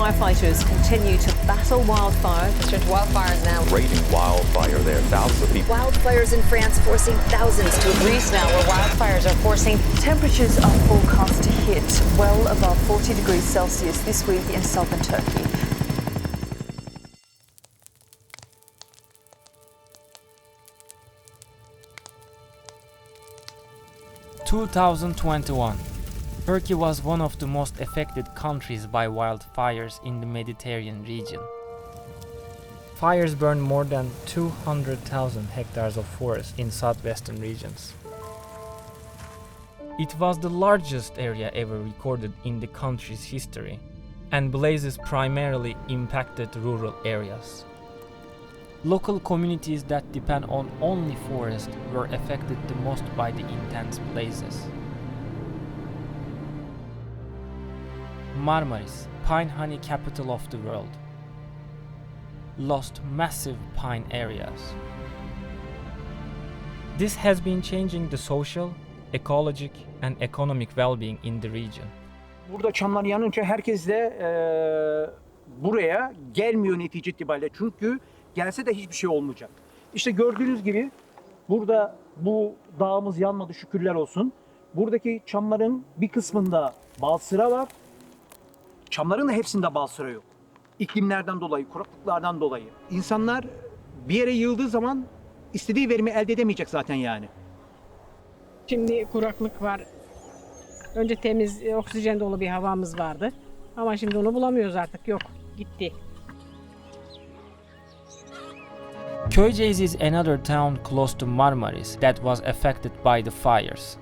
firefighters continue to battle wildfires. Wildfires now. Raging wildfire there. Thousands of people. Wildfires in France forcing thousands to Greece now, where wildfires are forcing. Temperatures are forecast to hit well above 40 degrees Celsius this week in southern Turkey. (2021) Turkey was one of the most affected countries by wildfires in the Mediterranean region. Fires burned more than 200,000 hectares of forest in southwestern regions. It was the largest area ever recorded in the country's history, and blazes primarily impacted rural areas. Local communities that depend on only forest were affected the most by the intense blazes. Marmaris, pine honey capital of the world, lost massive pine areas. This has been changing the social, ecologic and economic well-being in the region. Burada çamlar yanınca herkes de buraya gelmiyor netice itibariyle. Çünkü gelse de hiçbir şey olmayacak. İşte gördüğünüz gibi burada bu dağımız yanmadı, şükürler olsun. Buradaki çamların bir kısmında bal sıra var. Çamların da hepsinde bal sıra yok. İklimlerden dolayı, kuraklıklardan dolayı. İnsanlar bir yere yığıldığı zaman istediği verimi elde edemeyecek zaten yani. Şimdi kuraklık var. Önce temiz, oksijen dolu bir havamız vardı. Ama şimdi onu bulamıyoruz artık. Yok, gitti. Köyceğiz is another town close to Marmaris that was affected by the fires.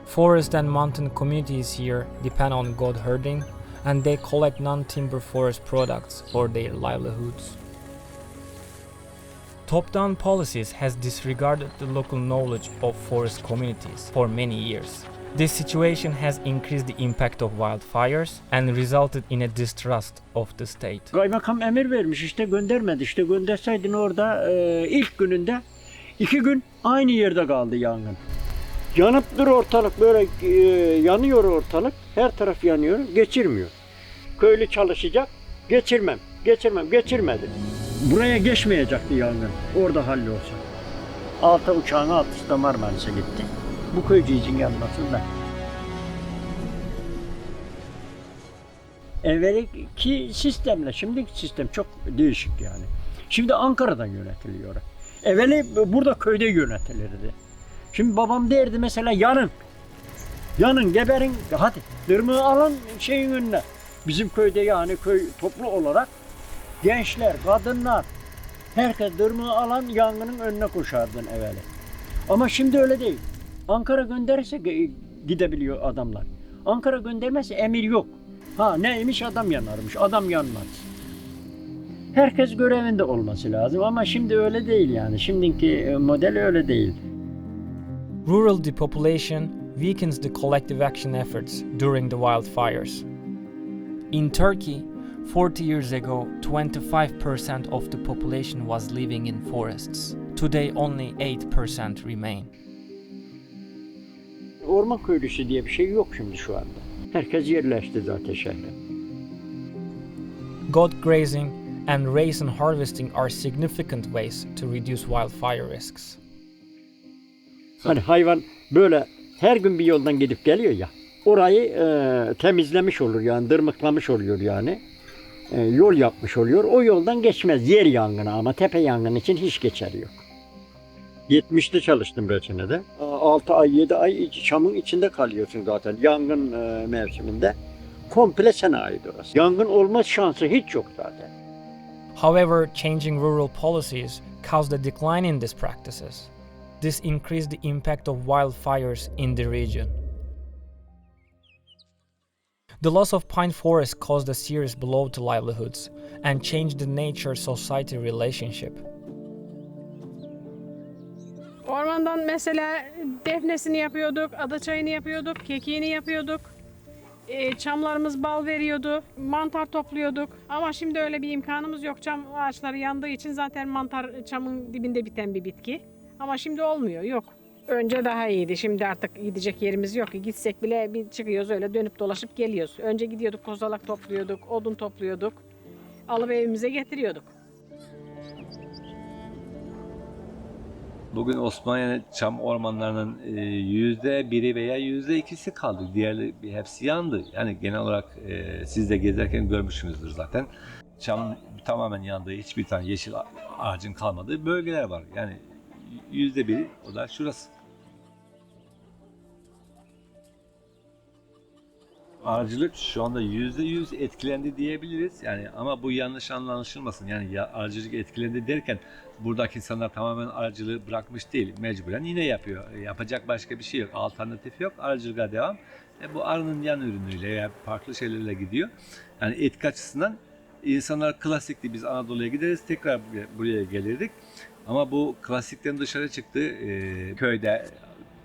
Forest and mountain communities here depend on goat herding, and they collect non-timber forest products for their livelihoods. Top-down policies has disregarded the local knowledge of forest communities for many years. This situation has increased the impact of wildfires and resulted in a distrust of the state. Kaymakam emir vermiş işte göndermedi. İşte gönderseydin orada ilk gününde 2 gün aynı yerde kaldı yangın. Yanıp dur ortalık böyle yanıyor ortalık. Her taraf yanıyor, geçirmiyor. Köylü çalışacak, geçirmedi. Buraya geçmeyecekti yangın. Orada hallolsa. Altı uçağın altısı da Marmaris'e gitti. Bu Köyceğiz'in yanmasında. Evvelki sistemle şimdiki sistem çok değişik yani. Şimdi Ankara'dan yönetiliyor. Evveli burada köyde yönetilirdi. Şimdi babam derdi mesela yanın geberin hadi dırmığı alın şeyin önüne. Bizim köyde yani köy toplu olarak gençler, kadınlar herkes dırmığı alan yangının önüne koşardın evveli. Ama şimdi öyle değil. Ankara gönderirse gidebiliyor adamlar. Ankara göndermezse emir yok. Ha neymiş adam yanarmış, adam yanmaz. Herkes görevinde olması lazım ama şimdi öyle değil yani. Şimdiki model öyle değil. Rural depopulation weakens the collective action efforts during the wildfires. In Turkey, 40 years ago, 25% of the population was living in forests. Today only 8% remain. Orman köylüsü diye bir şey yok şimdi şu anda. Herkes yerleşti zaten şehre. Goat grazing and raisin harvesting are significant ways to reduce wildfire risks. Hani hayvan böyle her gün bir yoldan gidip geliyor ya. Orayı temizlemiş olur yani, dırmıklamış oluyor yani. Yol yapmış oluyor. O yoldan geçmez yer yangını ama tepe yangını için hiç geçeri yok. 70'te çalıştım reçinede. 6 ay 7 ay çamın içinde kalıyorsun zaten yangın mevsiminde. Komple sana ait orası. Yangın olma şansı hiç yok zaten. However, changing rural policies caused a decline in these practices. This increased the impact of wildfires in the region. The loss of pine forest caused a serious blow to livelihoods and changed the nature-society relationship. Ormandan mesela defnesini yapıyorduk, adaçayını yapıyorduk, kekiğini yapıyorduk. Çamlarımız bal veriyordu, mantar topluyorduk. Ama şimdi öyle bir imkanımız yok. Çam ağaçları yandığı için zaten mantar çamın dibinde biten bir bitki. Ama şimdi olmuyor, yok. Önce daha iyiydi. Şimdi artık gidecek yerimiz yok. Gitsek bile bir çıkıyoruz öyle dönüp dolaşıp geliyoruz. Önce gidiyorduk kozalak topluyorduk, odun topluyorduk. Alıp evimize getiriyorduk. Bugün Osmaniye çam ormanlarının %1'i veya %2'si kaldı. Diğerleri hepsi yandı. Yani genel olarak siz de gezerken görmüşsünüzdür zaten. Çamın tamamen yandığı, hiçbir tane yeşil ağacın kalmadığı bölgeler var. Yani %1'i o da şurası. Arıcılık şu anda %100 etkilendi diyebiliriz. Yani ama bu yanlış anlaşılmasın. Yani arıcılık etkilendi derken buradaki insanlar tamamen arıcılığı bırakmış değil. Mecburen yine yapıyor. Yapacak başka bir şey yok. Alternatif yok. Arıcılığa devam. Bu arının yan ürünüyle veya farklı şeylerle gidiyor. Yani etki açısından insanlar klasikti. Biz Anadolu'ya gideriz. Tekrar buraya gelirdik. Ama bu klasikten dışarı çıktı. Köyde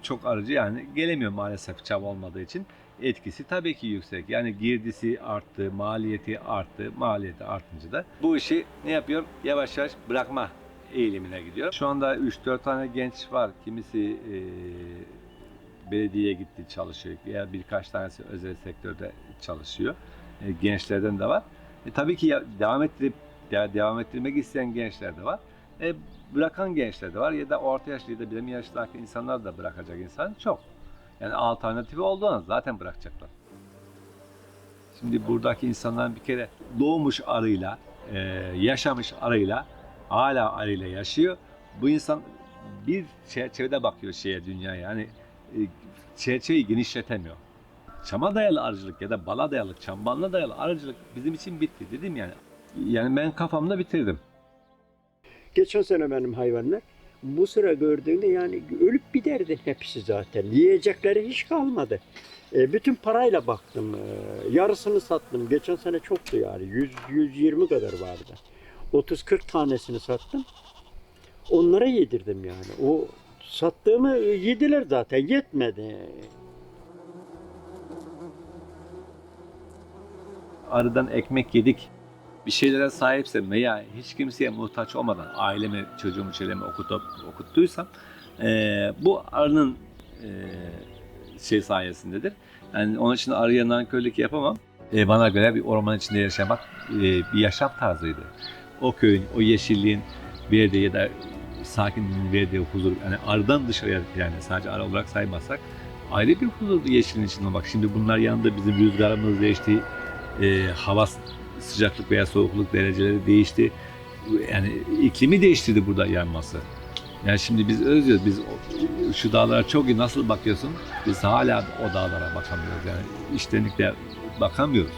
çok arıcı yani gelemiyor maalesef çam olmadığı için. Etkisi tabii ki yüksek. Yani girdisi arttı, maliyeti arttı. Maliyeti artınca da bu işi ne yapıyor? Yavaş yavaş bırakma eğilimine gidiyor. Şu anda 3-4 tane genç var. Kimisi belediyeye gitti çalışıyor. Veya birkaç tanesi özel sektörde çalışıyor. Gençlerden de var. Tabii ki devam ettirmek isteyen gençler de var. Bırakan gençler de var. Ya da orta yaşlı ya da bizim yaşlardaki insanlar da bırakacak insan çok. Yani alternatifi olduğunda zaten bırakacaklar. Şimdi buradaki insanların bir kere doğmuş arıyla, yaşamış arıyla, hala arıyla yaşıyor. Bu insan bir çerçevede bakıyor dünyaya. Yani çerçeveyi genişletemiyor. Çama dayalı arıcılık ya da bala dayalı, çambanla dayalı arıcılık bizim için bitti dedim yani. Yani ben kafamda bitirdim. Geçen sene benim hayvanlar bu sıra gördüğünde yani ölüp giderdi hepsi zaten. Yiyecekleri hiç kalmadı. Bütün parayla baktım. Yarısını sattım. Geçen sene çoktu yani. 100-120 kadar vardı. 30-40 tanesini sattım. Onlara yedirdim yani. O sattığımı yediler zaten. Yetmedi. Arıdan ekmek yedik. Bir şeylere sahipsem veya hiç kimseye muhtaç olmadan ailemi, çocuğumu, çevremi okuttuysam bu arının sayesindedir. Yani onun için arıya nankörlük yapamam. Bana göre bir orman içinde yaşamak bir yaşam tarzıydı. O köyün, o yeşilliğin verdiği ya da sakinliğin verdiği huzur, yani arıdan dışarıya yani sadece arı olarak saymazsak ayrı bir huzurdu yeşilin içinde. Bak şimdi bunlar yanında bizim rüzgarımız değişti, hava sıcaklık veya soğukluk dereceleri değişti. Yani iklimi değiştirdi burada yanması. Yani şimdi biz özlüyoruz. Biz şu dağlara çok iyi nasıl bakıyorsun? Biz hala o dağlara bakamıyoruz. Yani içtenlikle bakamıyoruz.